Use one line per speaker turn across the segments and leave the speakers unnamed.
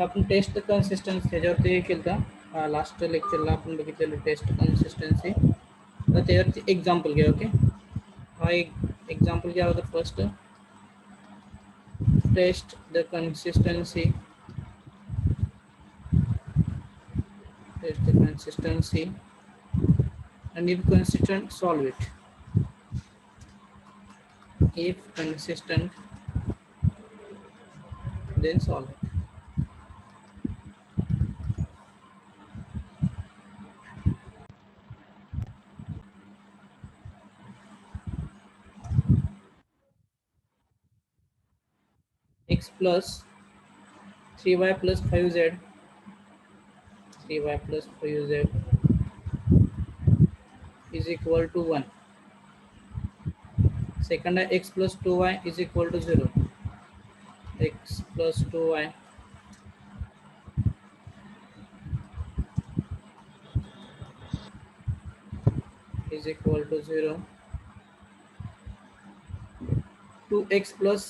आपण taste consistency ह्याच्यावरती केलं होतं लास्ट लेक्चरला आपण बघितलेलं टेस्ट कन्सिस्टन्सी. तर त्यावरती एक्झाम्पल घ्या. ओके, हा एक एक्झाम्पल घ्या होतं. First test the consistency, and if consistent solve it. If consistent then solve it. X plus 3y plus 5z, 3y plus 5z is equal to 1. Second, x plus 2y is equal to 0. X plus 2y is equal to 0. 2x plus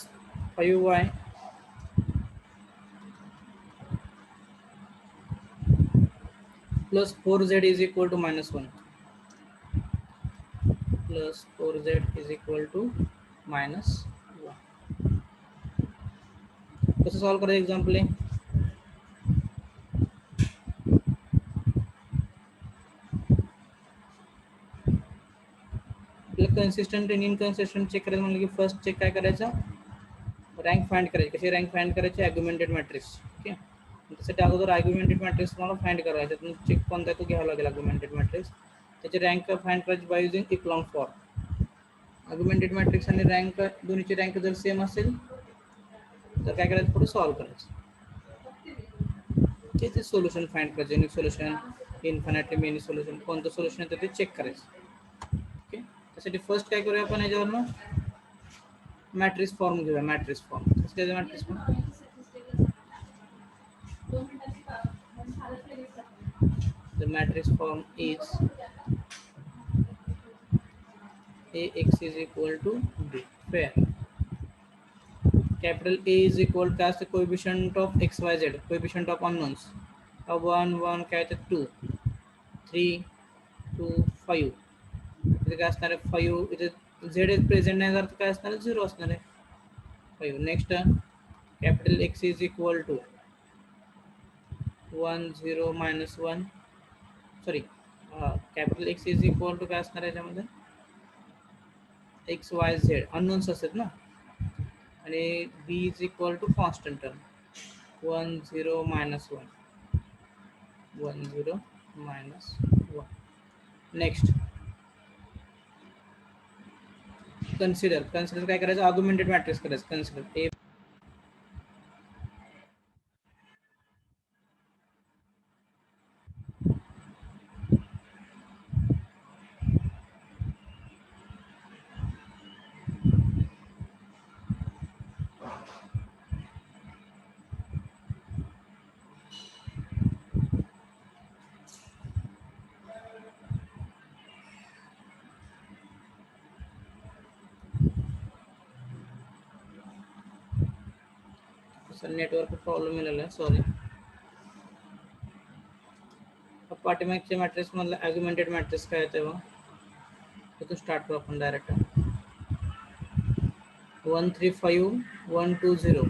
5y plus 4z is equal to minus 1. Plus 4z is equal to minus 1. कसं solve करायचं example आहे. Consistent आणि इनकन्सिस्टंट check करायचं म्हणलं की first check काय करायचं, rank find करायची. कशी रँक फाइंड करायची, ॲग्युमेंटेड मॅट्रिक्स. ओके, त्यासाठी अगोदर ॲग्युमेंटेड मॅट्रिक्स तुम्हाला फाइंड करायचं. त्यातून चेक कोणता तो घ्यावा लागेल ॲग्युमेंटेड मॅट्रिक्स. त्याची रँक फाइंड करायची बाय युजिंग इक्लॉन फॉर्म. ॲग्युमेंटेड मॅट्रिक्स आणि रँक दोन्हीची रँक जर सेम असेल तर काय करायचं, पुढे सॉल्व करायचं. ते सोल्युशन फाइंड करायचं. Unique solution, infinity many solution, कोणतं सोल्युशन येतं ते चेक करायचं. ओके, त्यासाठी फर्स्ट काय करूया आपण, याच्यावरनं मॅट्रिक्स फॉर्म घेऊया. मॅट्रिक्स फॉर्म त्याचं matrix form, the matrix form is ax is equal to b, where capital A is equal to as the coefficient of xyz, coefficient of unknowns. 1 1 काय तर 2 3 2 5. इथे काय असणार आहे 5. इथे z प्रेझेंट नाही तर काय असणार आहे 0 असणार आहे 5. Next capital x is equal to 1 0 minus 1, sorry capital x is equal to काय असणार आहे याच्यामध्ये एक्स वाय झेड अननोन्स असतात ना. आणि b is equal to constant term 1 0 minus 1, 1 0 minus 1. Next consider काय करायचं, आर्ग्युमेंटेड मॅट्रिक्स करायचं. Consider A sir network problem मिळाला आहे, सॉरी. पाठीमागच्या मॅट्रिक्स मधलं आर्ग्युमेंटेड मॅट्रिक्स काय आहे तेव्हा तो स्टार्ट करू आपण डायरेक्ट. 1 3 5 1 2 0,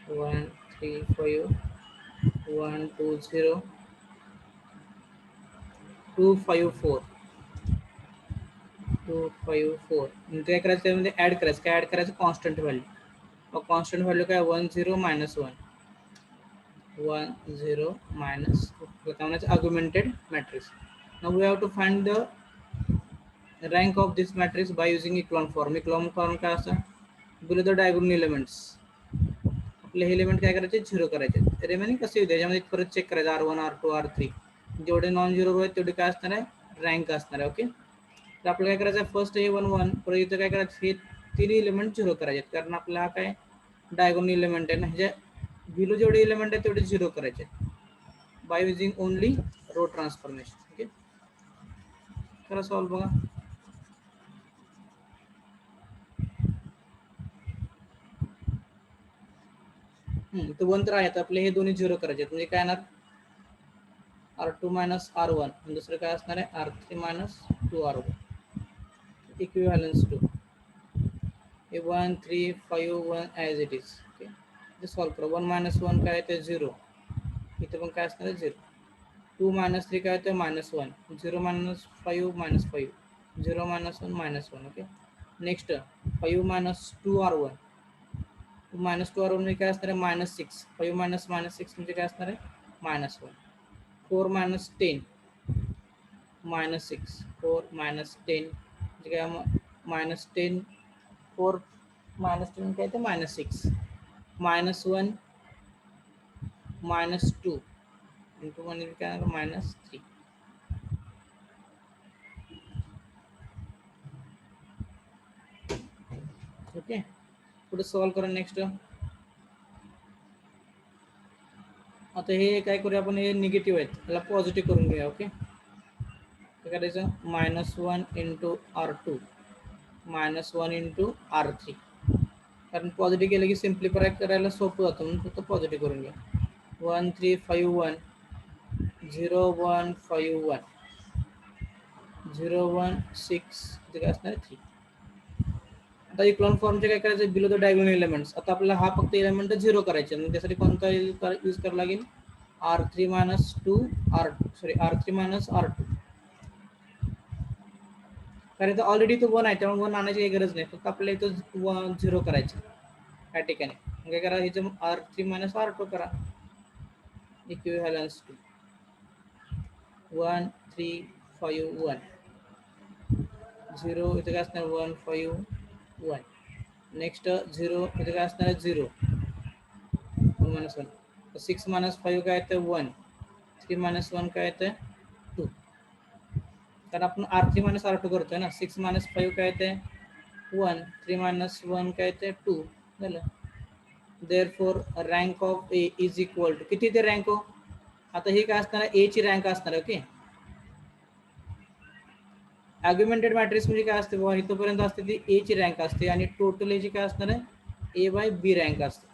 1 3 5 1 2 0 2 5 4 2 5 4. काय करायचं त्यामध्ये ऍड करायचं. काय ऍड करायचं, कॉन्स्टंट व्हॅल्यू. और कॉन्स्टंट वैल्यू क्या है 1 0 minus 1, 1 0 minus augmented matrix. Now we have to find the rank of this matrix by using echelon form. echelon form काय असतं, below the diagonal elements आपले हे एलिमेंट काय करायचे 0 करायचे. रिमेनिंग कसे होते त्याच्यामध्ये परत चेक करायचं R1 R2 R3. जेवढे नॉन झिरो आहेत तेवढे काय असणार आहे, रँक असणार आहे. ओके, तर आपल्याला काय करायचं, फर्स्ट हे 1 1 परत इथं काय करायचं, हे तिन्ही एलिमेंट 0 करायचे. कारण आपला काय डायगोनल एलिमेंट आहे ना, ह्याच्या बिलो जेवढे एलिमेंट आहे तेवढे 0 करायचे by using only row transformation. Okay, करा सॉल्व बघा. तर 1 तर आहे, तर आपले हे दोन्ही 0 करायचे आहेत. म्हणजे काय येणार R2 मायनस R1 आणि दुसरं काय असणार आहे R3 minus 2R1 equivalence to हे 1 3 5 1 ॲज इट इज. ओके, ते सॉल्व करा. 1 मायनस 1 काय आहे ते 0, इथे पण काय असणार आहे 0. 2 मायनस 3 काय होतं minus 1, 0 minus 5 minus 5, 0 minus 1 minus 1. Okay, next 5 minus 2R1, minus 2R1 म्हणजे काय असणार आहे मायनस 6, 5 मायनस मायनस 6 म्हणजे काय असणार आहे मायनस 1. 4 मायनस 10 मायनस 6, 4 मायनस 10 म्हणजे काय मायनस 10, 4 मायनस 10 काय ते मायनस 6, मायनस 1 मायनस 2 इंटू म्हणजे काय मायनस 3. ओके, पुढे सॉल्व करा. नेक्स्ट आता हे काय करूया आपण, हे निगेटिव्ह आहेत त्याला पॉझिटिव्ह करून घेऊया. ओके, काय करायचं minus 1 into R2 minus 1 into R3, कारण पॉझिटिव्ह केलं की सिम्प्लिफाय करायला सोपं जातं म्हणून फक्त पॉझिटिव्ह करून घ्या. 1 3 5 1 0 1 5 1 0 1 6 इथे काय असणार 3. आता इक्लॉन फॉर्मचे काय करायचं बिलो द डायगोनल एलिमेंट्स. आता आपल्याला हा फक्त एलिमेंट 0 करायचे म्हणजे त्यासाठी कोणता यूज करावा लागेल R3 minus 2 R3 minus R2, कारण इथं ऑलरेडी तो 1 आहे त्यामुळे 1 आणायची काही गरज नाही, फक्त आपल्याला इथं 0 करायचं या ठिकाणी. काय करा इथं R3 मायनस R2 करा इक्विव्हॅलन्स टू 1 3 5 1 0 इथे काय असणार 1 5 1. नेक्स्ट 0 इथे काय असणार 0 मायनस 1. 6 मायनस 5 काय येतं 1, 3 मायनस 1 काय येतं 2, कारण आपण R3 मायनस R2 करतोय ना. 6 मायनस 5 काय येते 1, 3 मायनस 1 काय येते 2 झालं. Therefore rank of A is equal to किती ते रँक हो. आता हे काय असणार ए ची रँक असणार. ओके, आर्ग्युमेंटेड मॅट्रिक्स म्हणजे काय असते बाबा इथपर्यंत असते ती ए ची रँक असते आणि टोटल ए ची काय असणार आहे ए बाय बी रँक असते.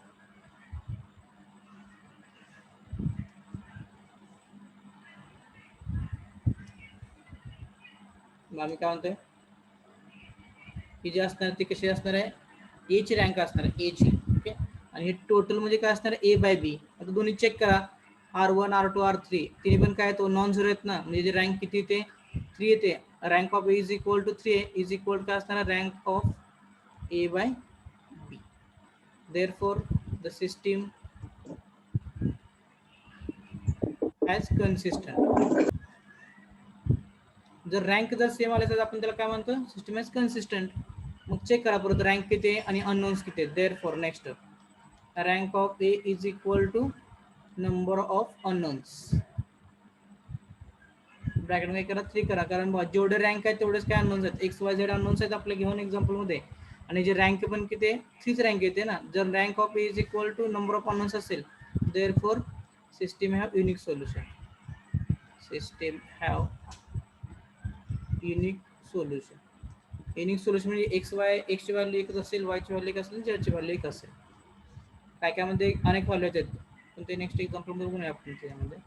आम्ही काय म्हणतोय ही जी असणार ती कशी असणार आहे ए ची रँक असणार आहे ए ची. ओके, आणि हे टोटल म्हणजे काय असणार ए बाय बी. आता दोन्ही चेक करा R1 R2 R3 तिन्ही पण काय तो नॉन झिरो आहेत ना, म्हणजे रँक किती येते 3 येते. Rank of A is equal to 3 is equal to काय असणार rank of A by B. Therefore the system as consistent. जर रँक जर सेम आले तर आपण त्याला काय म्हणतो सिस्टम ॲज कन्सिस्टंट. मग चेक करा परत रँक किती आहे आणि अननोन्स किती आहेत. Therefore next rank of A is equal to number of unknowns ब्रॅकेटमध्ये करा 3 करा, कारण जेवढे रँक आहेत तेवढेच काय अननोन्स आहेत. एक्स वाय झेड अननोन्स आहेत आपल्या घेऊन एक्झाम्पलमध्ये, आणि जे रँक पण किती आहे 3च रँक येते ना. जर rank of A is equal to number of unknowns असेल therefore system have unique solution. System have unique solution. Unique solution म्हणजे एक्सची व्हॅल्यू एकच असेल, वायची व्हॅल्यू एक असेल, झेडची व्हॅल्यू एक असेल. काय काय मध्ये अनेक व्हॅल्यू आहेत पण ते नेक्स्ट एक्झाम्पल बघूया आपण त्यामध्ये.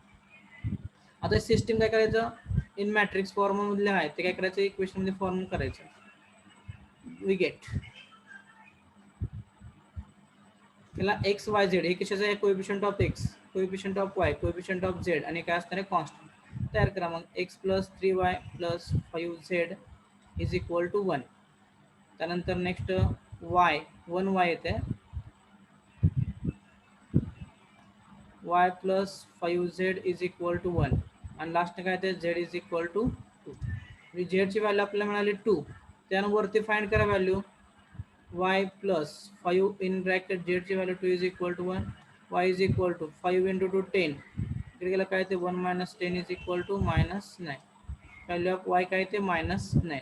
आता सिस्टीम काय करायचं इन मॅट्रिक्स फॉर्म मधले आहे ते काय करायचं इक्वेशन मध्ये फॉर्म करायचं. वी गेट त्याला एक्स वाय झेड हे कशाचं आहे coefficient of x, coefficient of y, coefficient of z आणि काय असणार आहे कॉन्स्टंट तयार करा. मग x plus 3y plus 5z is equal to 1. त्यानंतर नेक्स्ट वाय 1y येते y plus 5z is equal to 1 आणि लास्ट काय येते z is equal to 2. z ची व्हॅल्यू आपल्याला मिळाली 2, त्यानंतर वरती फाइंड करा value y plus 5 in bracket z ची व्हॅल्यू 2 is equal to 1, y is equal to 5 into 2 10 इकडे गेला काय ते 1 minus 10 is equal to minus 9. Value of y काय ते मायनस 9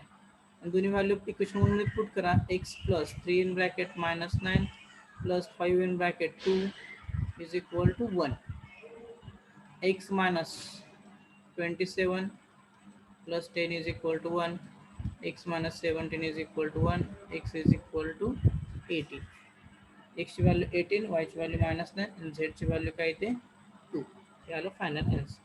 आणि दोन्ही व्हॅल्यू इक्वेशन मध्ये पुट करा. x plus 3 in bracket minus 9 plus 5 in bracket 2 is equal to 1. X minus 27 plus 10 is equal to 1. X minus 17 is equal to 1. X is equal to 80. एक्सची value 18, वायची value -9 आणि झेडची value काय येते 2. हे आलं final answer.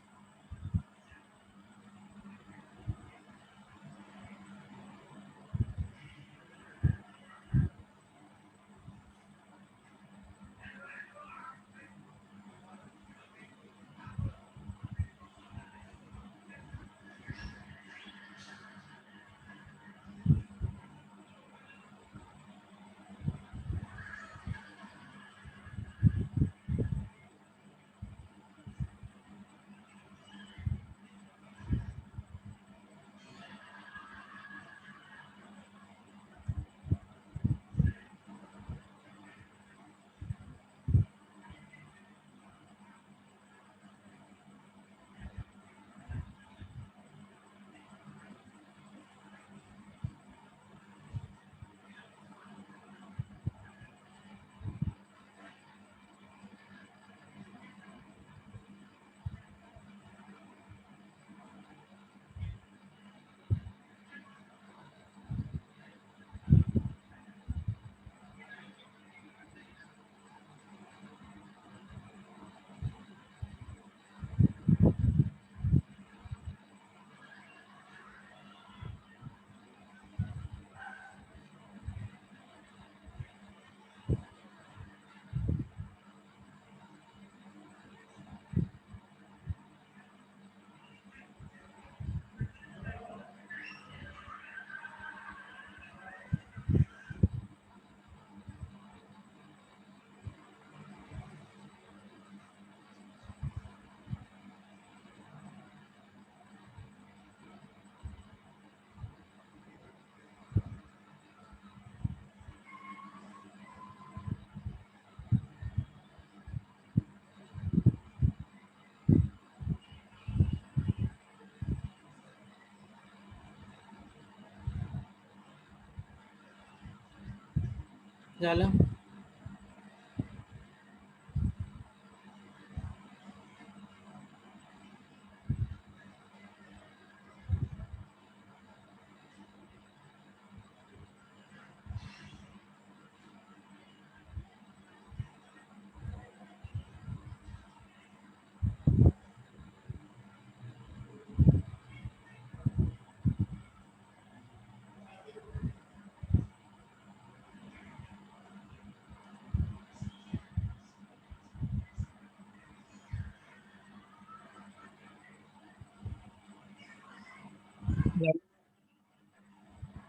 झालं.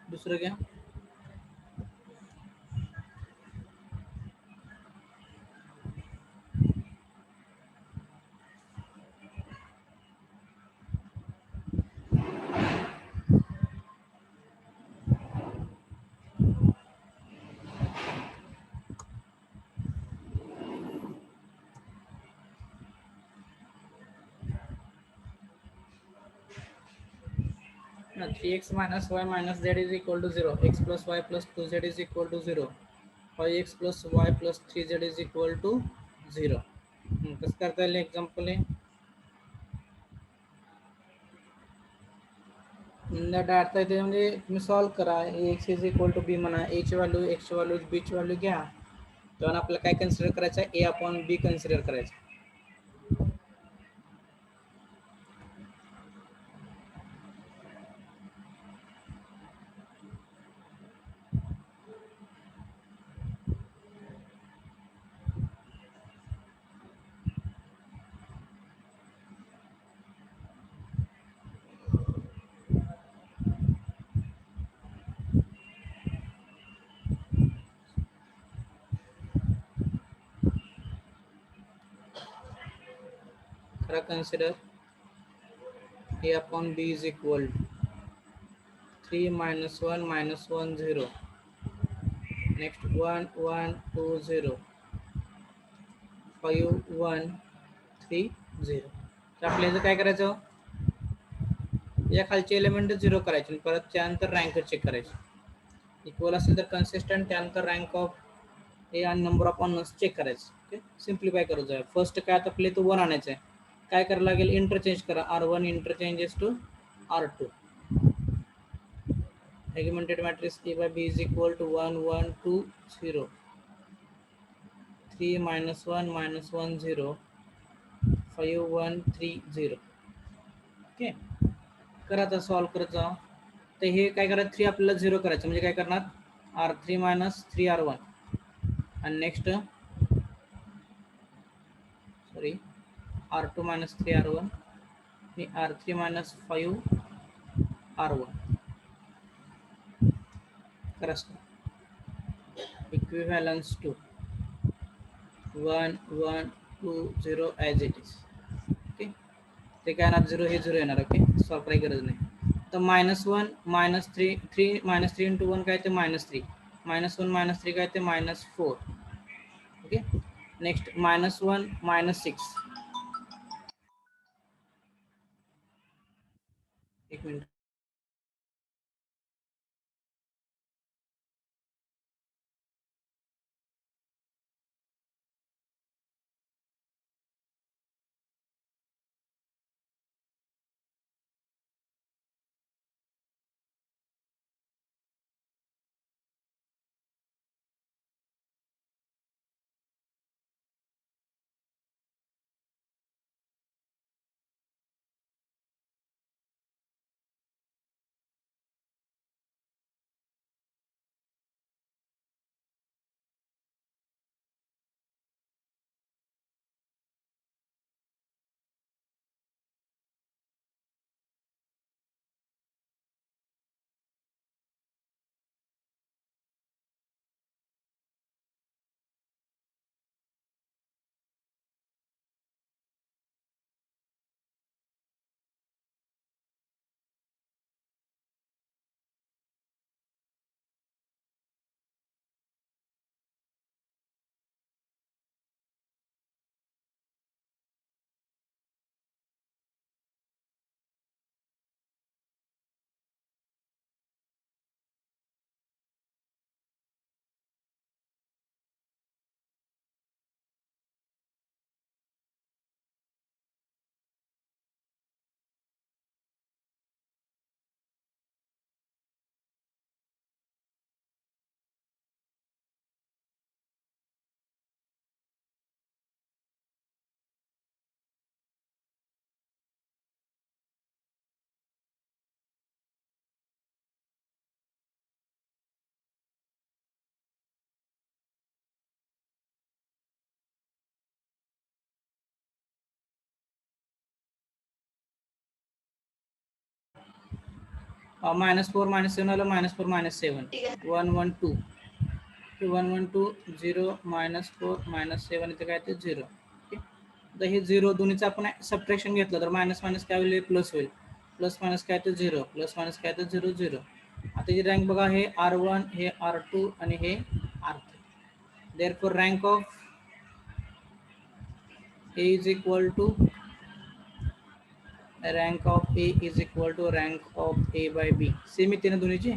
दुसरं घ्या. Now 3x minus y minus z is equal to 0. X plus y plus 2z is equal to 0. 5x plus y plus 3z is equal to 0. कसं करता येईल एक्झाम्पल आहे. अर्थ आहे म्हणजे तुम्ही सॉल्व करा. X is equal to be म्हणा, एची व्हॅल्यू एक्सची व्हॅल्यू बीची व्हॅल्यू घ्या. तेव्हा आपल्याला काय कन्सिडर करायचं आहे, ए अपॉन बी कन्सिडर करायचं. खरा consider a upon b is equal to 3 minus 1 minus 1 0. Next 1 1 2 0 5 1 3 0. तर आपल्याला काय करायचं, या खालचे एलिमेंट 0 करायचे, परत त्यानंतर रँक चेक करायची. इक्वल असेल तर कन्सिस्टंट, त्यानंतर रँक ऑफ ए आणि नंबर ऑफ अननोन्स चेक करायचं. ओके, सिम्प्लिफाय करत जाऊया. फर्स्ट काय आता प्ले तो 1 आणायचं आहे. काय करायला लागेल, इंटरचेंज करा. R1 interchanges to R2. Augmented matrix A by B is equal to 1 1 2 0. 3 minus 1 minus 1 0 5 1 3 0. Okay, करा आता सॉल्व करत जा. तर हे काय करायचं, 3 आपल्याला 0 करायचं म्हणजे काय करणार, R3 मायनस 3R1 आणि next sorry R2 minus 3R1 आणि R3 मायनस 5R1 करा. Equivalence to 1 1 2 0 as it is. Okay, ते काय येणार 0 हे 0 येणार. ओके, सॉल्व करायची गरज नाही. तर -1 -3 3 -3 इंटू 1 काय ते -3 -1 -3 काय ते -4. Okay, next -1 -6. एक मिनिट. -4 -7 आलं, -4 -7 1 1 2 1 1 2 0 -4 -7 इथे काय ते 0. ओके, तर हे 0 दोन्हीचं आपण सबट्रॅक्शन घेतलं तर मायनस मायनस काय होईल, प्लस होईल. प्लस मायनस काय तर 0 प्लस मायनस काय तर 0 0. आता ही रँक बघा, हे R1 हे R2 आणि हे R3. Therefore rank of A is equal to rank of A is equal to rank of A by B. Same येते ना दोन्हीची,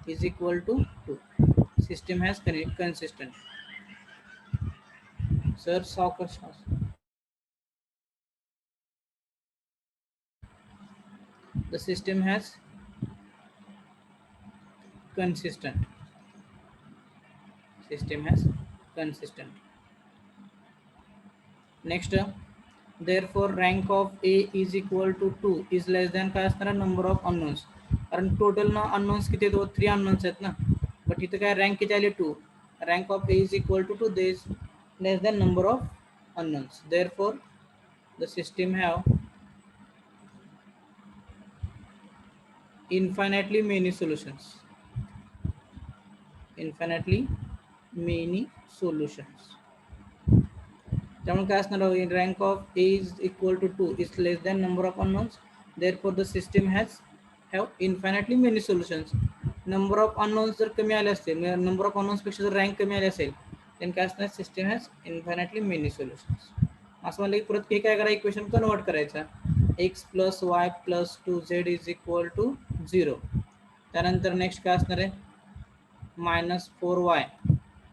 is equal to 2. System has consistent. Sir, Socrates. The system has consistent. System has consistent. Next, therefore rank of A is equal to 2 is less than काय असणार, number of unknowns. कारण total ना unknowns किती आहेत, 3 unknowns आहेत ना. But इथं काय रँक किती आली, 2. Rank of A is equal to 2, this less than number of unknowns. Therefore the system have infinitely many solutions. Infinitely many solutions. त्यामुळे काय असणार, rank of A is equal to 2 is less than number of unknowns. Therefore the system have infinitely many solutions. Number of unknowns जर कमी आले असतील, number of unknowns पेक्षा जर rank कमी आली असेल, then काय असणार, system has infinitely many solutions. असं म्हणलं की परत हे काय करा, इक्वेशन कन्वर्ट करायचा. x plus y plus 2z is equal to 0. त्यानंतर नेक्स्ट काय असणार आहे, -4y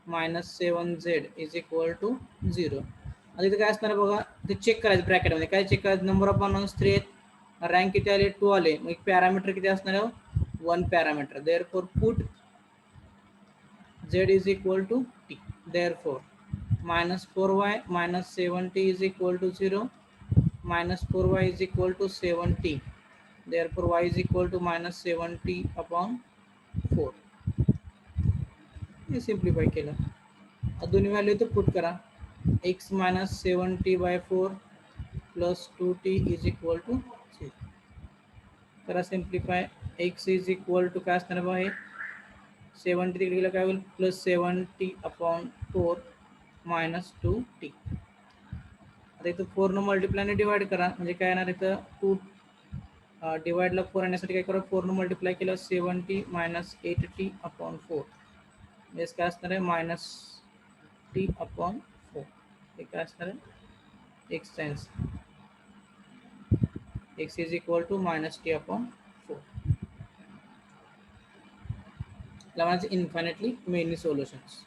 -7z is equal to 0. आता इथे काय असणार आहे बघा, ते चेक करायचं ब्रॅकेटमध्ये. काय चेक करायचं, नंबर ऑफ अननोन्स 3 आहेत, रँक किती आले, 2 आले. मग पॅरामीटर किती असणार आहे, 1 parameter. Therefore put z is equal to t. Therefore minus 4y minus 70 is equal to 0, minus 4y is equal to 70, therefore y is equal to minus 70 upon 4. हे simplify केलं दोन्ही व्हॅल्यू तर पुट करा x minus 70/4 plus 2t is equal to 0. करा simplify x is equal to काय असणार बघा हे 70 तिकडे गेलं काय होईल प्लस 70 अपॉन 4 मायनस 2t. आता इथं 4 न मल्टिप्लायने डिवाइड करा म्हणजे काय येणार इथं 2 डिवाइडला 4 आणण्यासाठी काय करा 4 न मल्टिप्लाय केलं 70 मायनस 8t अपॉन 4 म्हणजे काय असणार आहे मायनस t अपॉन 4. हे काय असणार आहे x times x is equal to minus t upon 4. That infinitely many solutions.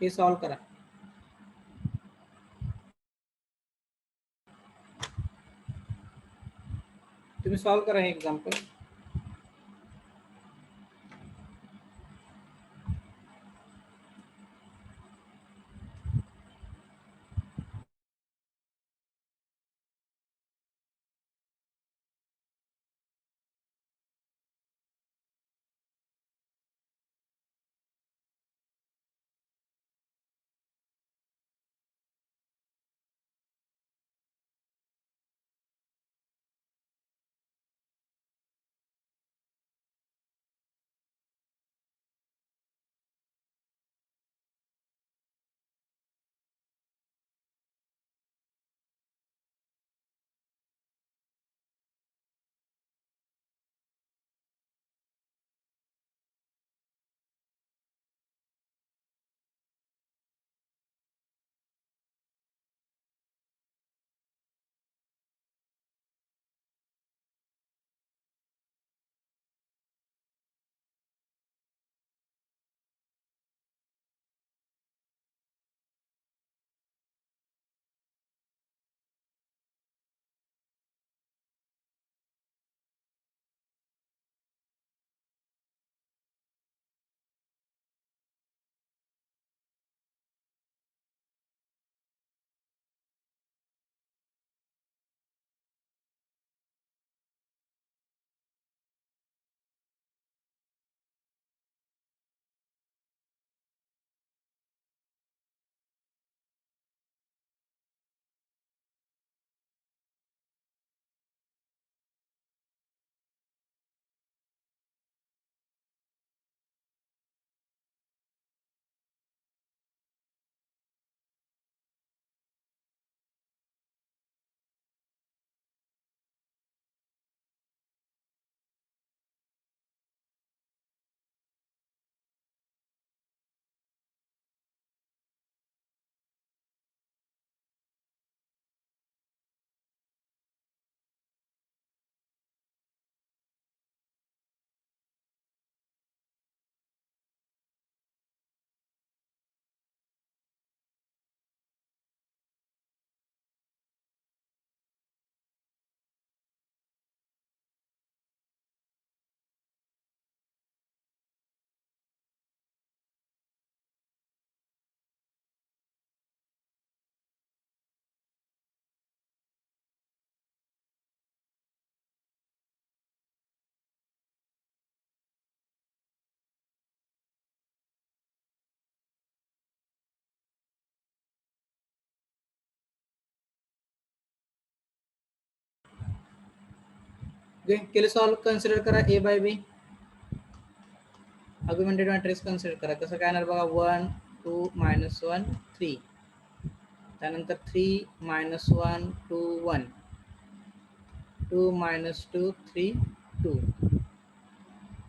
हे सॉल्व करा तुम्ही सॉल्व करा हे एग्जांपल ओके केले सॉल्व कन्सिडर करा ए बाय बी अग्युमेंटेड मॅट्रिक्स कन्सिडर करा कसं काय येणार बघा 1 2 -1 3 त्यानंतर 3 -1 2 1 2 -2 3 2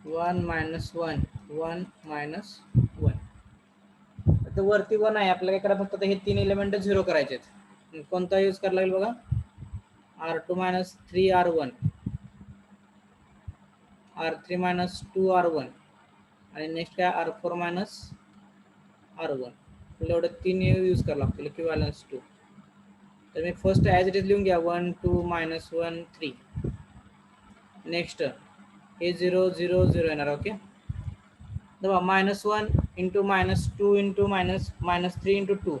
1 -1 1 -1 आता वरती 1 आहे आपल्याला काय करा फक्त हे तीन एलिमेंट 0 करायचे आहेत कोणता यूज करायला लागेल बघा R2 - 3R1 R3 - 2R1 आणि नेक्स्ट काय R4 - R1 एवढं तीन यूज करावं लागतील इक्विव्हॅलन्स 2 तर मी फर्स्ट ॲज इट इज लिहून घ्या 1 2 -1 3 नेक्स्ट हे 0 0 0 येणार ओके बघा -1 इंटू -2 इंटू -3 इंटू 2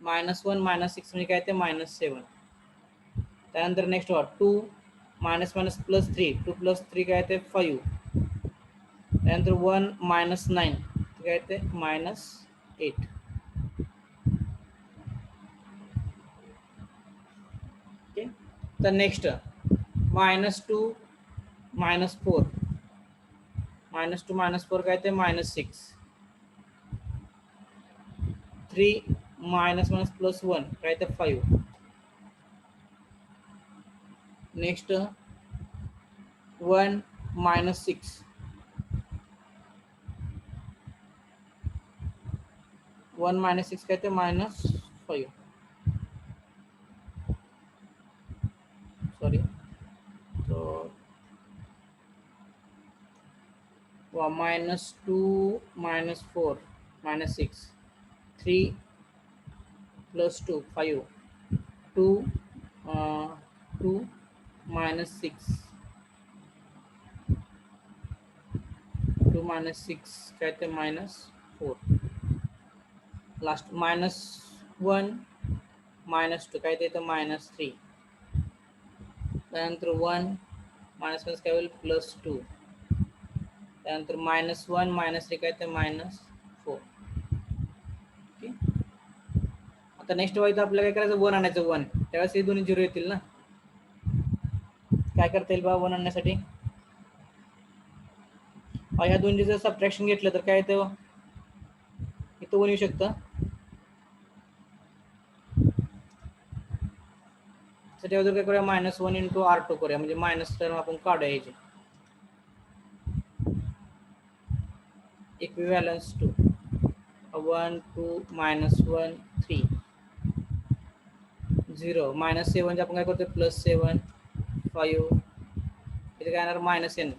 -1 -6 म्हणजे काय ते -7 त्यानंतर नेक्स्ट बघा 2 -+3 2 + 3 काय ते 5 त्यानंतर 1 -9 काय ते -8 ओके तर नेक्स्ट -2 -4 -2 -4 काय ते -6 3 -+1 काय ते 5 नेक्स्ट 1 -6 1 -6 काय ते -5 सॉरी तो -2 -4 -6 3 + 2 5 2 2 -6 2 -6 काय ते -4 लास्ट -1 -2 काय ते -3 त्यानंतर 1 -1 काय होईल +2 त्यानंतर -1 -3 काय ते -4 ओके आता नेक्स्ट व्हायचं आपल्याला काय करायचं 1 आणायचं 1 त्यावेळेस हे दोन्ही 0 येतील ना काय करता येईल बा 1 आणण्यासाठी ह्या दोन्ही जर सबट्रॅक्शन घेतलं तर काय येतं इथं 1 येऊ शकतं त्याच्या काय करूया -1 इंटू R2 करूया म्हणजे मायनस टर्म आपण काढूया याची इक्विव्हॅलन्स 2 1 2 -1 3 0 -7 आपण काय करतो +7 5 इथे काय येणार -n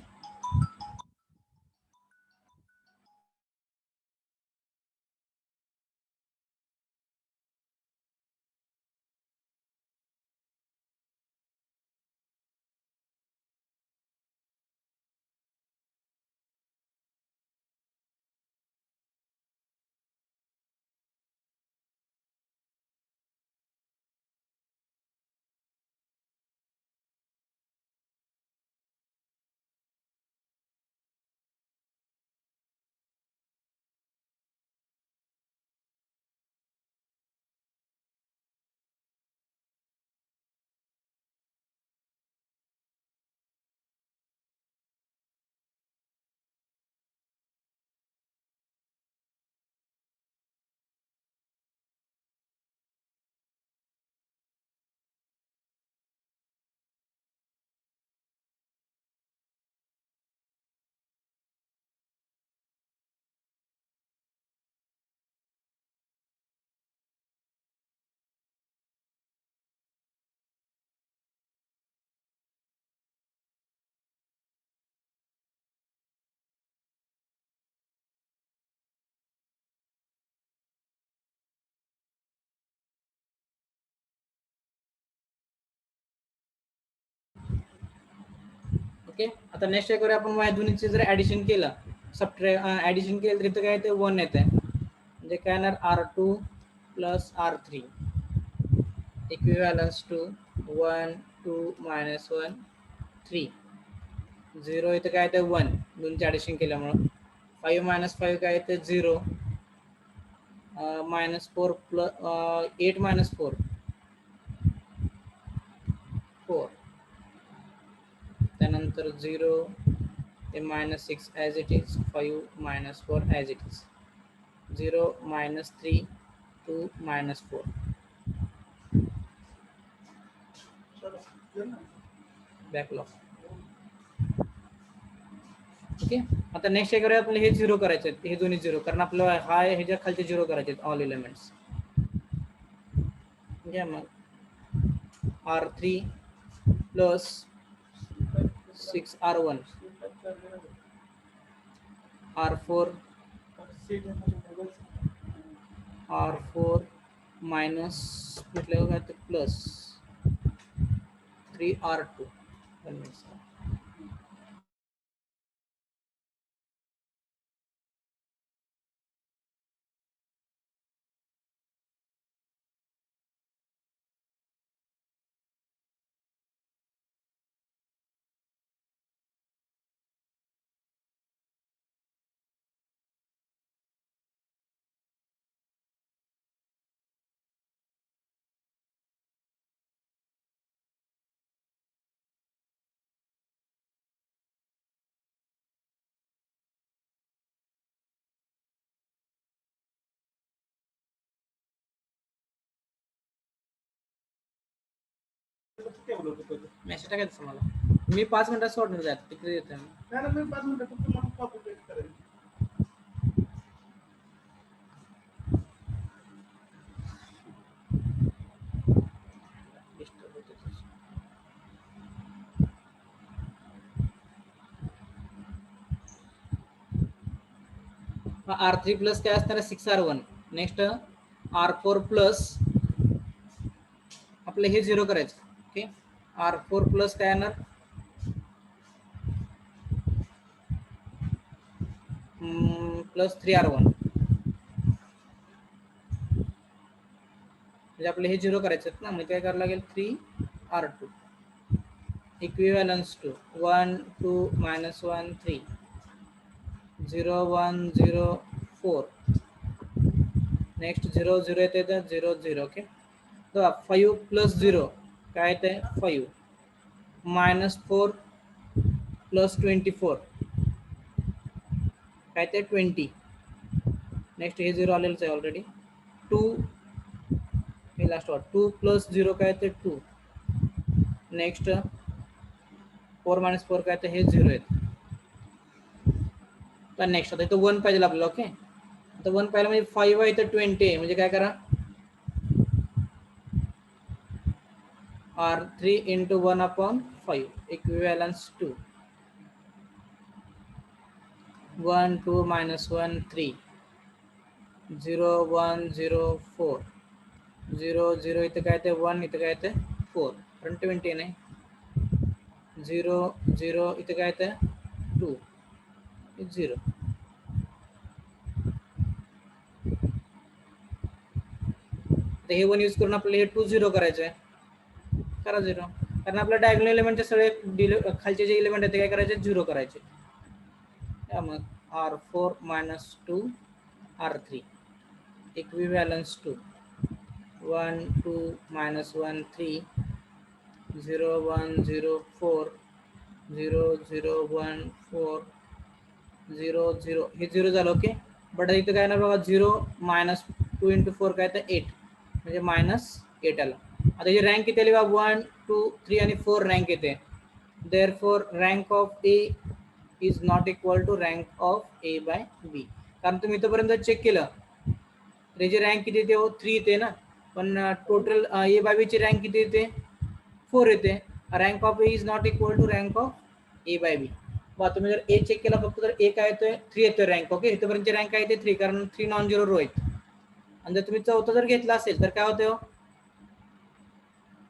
ओके आता नेक्स्ट काय करूया आपण दोन्हीचे जर ऍडिशन केलं ऍडिशन केलं तर इथं काय ते 1 येते म्हणजे काय येणार R2 + R3 इक्विव्हॅलन्स टू 1 2 -1 3 0 इथं काय ते 1 दोनचे ऍडिशन केल्यामुळं 5 - 5 काय ते 0 -4 8 -4 4 त्यानंतर 0 ते -6 as it is, 5 -4 as it is, 0 -3 2 -4. Backlog. Okay. आता नेक्स्ट काय करूया, आपल्याला हे 0 करायचे आहेत, हे दोन्ही 0, कारण आपलं हा ह्याच्या खालचे 0 करायचे आहेत ऑल एलिमेंट्स. घ्या मग R3 plus 6R1 R4 minus कुठल्या बघा ते प्लस 3R2. मेसेज टाकायचं मला, मी 5 मिनिटात सोडणार जात तिकडे येतो मी 5 मिनिटात. R3 प्लस काय असणार 6R1. नेक्स्ट R4 प्लस आपलं हे 0 करायचं. ओके. R4 प्लस काय येणार प्लस 3R1, म्हणजे आपलं हे 0 करायचं ना, म्हणजे काय करावं लागेल 3R2 इक्विव्हॅलन्स टू 1 2 -1 3 0 1 0 4. नेक्स्ट 0 0 येते तर 0 0. ओके. तर 5 प्लस 0 काय येते 5 -4 प्लस 24 काय ते 20. नेक्स्ट हे 0 आलेलंच आहे ऑलरेडी. 2 हे लास्ट वर 2 प्लस 0 काय ते 2. नेक्स्ट 4 -4 काय ते हे 0 आहे. तर नेक्स्ट आता इथं 1 पाहिजे आपल्याला. ओके. आता 1 पाहिलं म्हणजे 5 आहे तर 20 आहे, म्हणजे काय करा R3 into 1/5 equivalence to 1 2 -1 3 0 1 0 4 0 0 इथं काय ते 1 इथं काय ते 4 कारण 20 नाही. 0 0 इथं काय ते 2 0. तर हे 1 यूज करून आपल्याला हे 2 0 करायचं आहे. करा 0, कारण आपल्या डायगोनल एलिमेंटचे सगळे खालचे जे एलिमेंट आहेत ते काय करायचे 0 करायचे. मग R4 - 2 R3 equivalence to 1 2 -1 3 0 1 0 4 0 0 1 4 0 0 हे 0 झालं. ओके. बट इथं काय ना बघा 0 -2 into 4 काय तर 8, म्हणजे -8 आला. आता ही रँक किती आली बघा 1 2 3 आणि 4 रँक येते. Therefore rank of A is not equal to rank of A by B. कारण तुम्ही इथंपर्यंत चेक केलं त्याची रँक किती येते 3 येते ना, पण टोटल ए बाय बी ची रँक किती येते 4 येते. Rank of A is not equal to rank of A by B. बघा तुम्ही जर ए चेक केला फक्त तर ए काय येतोय 3 येतोय रँक. ओके. इथपर्यंतची रँक काय येते 3, कारण 3 नॉन झिरो रो आहेत. आणि जर तुम्ही चौथा जर घेतला असेल तर काय होतं,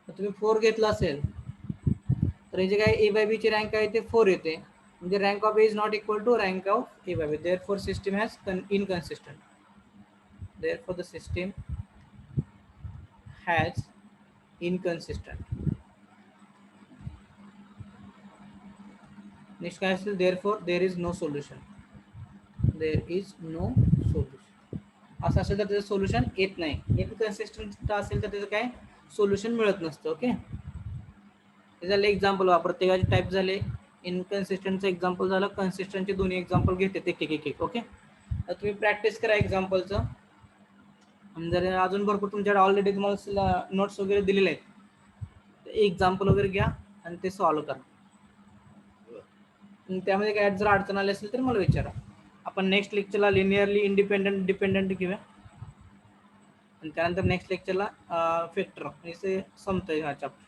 तुम्ही 4 घेतला असेल तर हे जे काय ए बाय बी ची रँक आहे ते 4 येते, म्हणजे rank of A is not equal to rank of A by B. Therefore system has inconsistent. Therefore, the system has inconsistent. Next question. Therefore, there is no solution. There is no solution. असं असेल तर त्याचं solution येत नाही. इनकन्सिस्टंट असेल तर त्याचं काय सोल्युशन मिळत नसतं. ओके. हे झाले एक्झाम्पल. प्रत्येकाचे टाईप झाले. इनकन्सिस्टंटचं एक्झाम्पल झालं, कन्सिस्टंटचे दोन्ही एक्झाम्पल घेते एक एक एक. ओके, तर तुम्ही प्रॅक्टिस करा एक्झाम्पलचं. आणि जर अजून भरपूर तुमच्याकडे ऑलरेडी तुम्हाला नोट्स वगैरे दिलेले आहेत, एक्झाम्पल वगैरे घ्या आणि ते सॉल्व्ह करा. त्यामध्ये काय जर अडचण आली असेल तर मला विचारा. आपण नेक्स्ट लेक्चरला लिनियरली इंडिपेंडंट डिपेंडंट घेऊया आणि त्यानंतर नेक्स्ट लेक्चरला फॅक्टर म्हणजे संपतोय हा चॅप्टर.